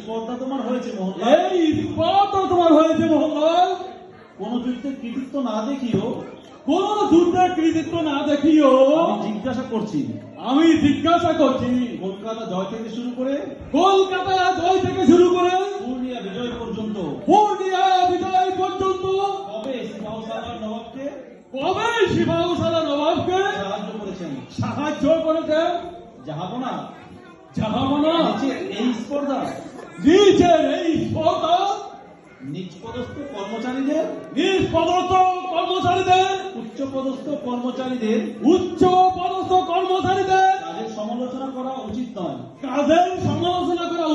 স্পর্ধা তোমার হয়েছে মোহনলাল। এই স্পর্ধা তোমার হয়েছে মোহনলাল। কোন যুদ্ধে কৃতিত্ব না দেখিও, কোন যুদ্ধে কৃতিত্ব না দেখিও, আমি জিজ্ঞাসা করছি কলকাতা জয় থেকে শুরু করে পূর্ণিয়া বিজয় পর্যন্ত কবে সিপাহসালার নবাবকে সাহায্য করেছেন? জাহাপনা নিচের এই স্পর্ধা নিজ পদস্থ কর্মচারীদের উচ্চ পদস্থ কর্মচারীদের কাজের সমালোচনা করা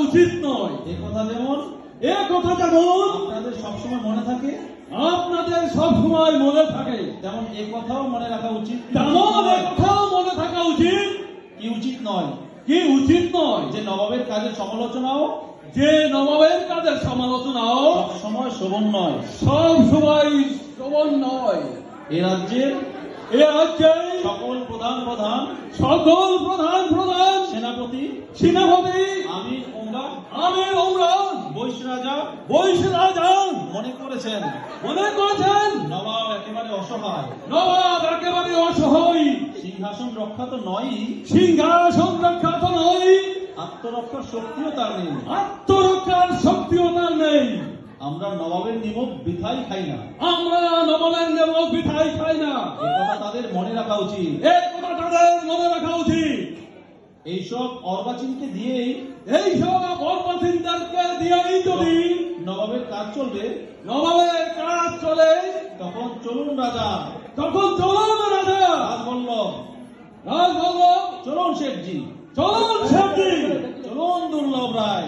উচিত নয়। এ কথা যেমন আপনাদের সবসময় মনে থাকে, তেমন এ কথাও মনে রাখা উচিত। কি উচিত নয় যে নবাবের কাজের সমালোচনাও সবসময় শোভন নয়। এ রাজ্যের সকল প্রধান সেনাপতি আমি বৈশরাজা মনে করেছেন নবাব একেবারে অসহায়। সিংহাসন রক্ষা তো নয়, আত্মরক্ষার শক্তিও তার নেই। আমরা নবাবের নিমক বৃথাই খাই না। এ কথা তাদের মনে রাখা উচিত। এইসব অর্বাচীনকে দিয়েই যদি নবাবের কাজ চলে, তখন চলুন রাজা রাজবল্লভ, চলুন শেঠজি, চলুন দুর্লভ রায়,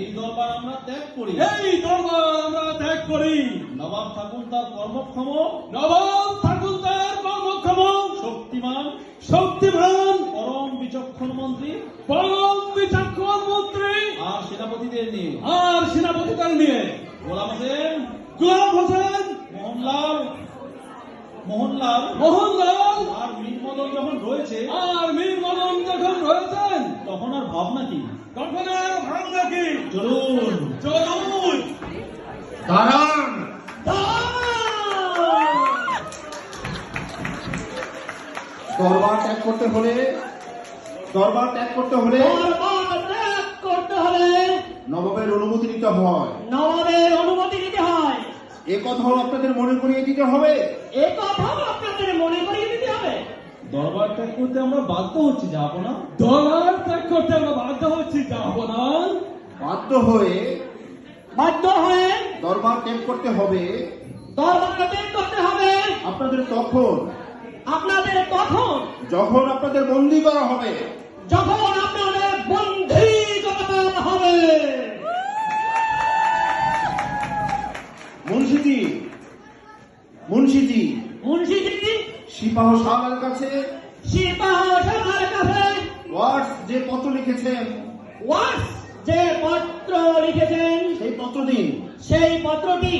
এই দরবার আমরা ত্যাগ করি। নবাব থাকুন তার কর্মক্ষম, শক্তিমান পরম বিচক্ষণ মন্ত্রী আর সেনাপতিদের নিয়ে গোলাম হোসেন, মোহনলাল আর মীর মদন যখন রয়েছেন, তখন আর ভাবনা কি? চলুন দাঁড়ান। দরবার ত্যাগ করতে হলে নবাবের অনুমতি নিতে হয়। এ কথাও আপনাদের মনে করিয়ে দিতে হবে। দরবার ত্যাগ করতে আমরা বাধ্য হচ্ছি জাহাপনা। বাধ্য হয়ে দরবার ত্যাগ করতে হবে আপনাদের তখন যখন আপনাদের বন্দী করা হবে। মুন্সিজি সিপাহসালার কাছে ওয়াটস যে পত্র লিখেছেন সেই পত্র দিন। সেই পত্রটি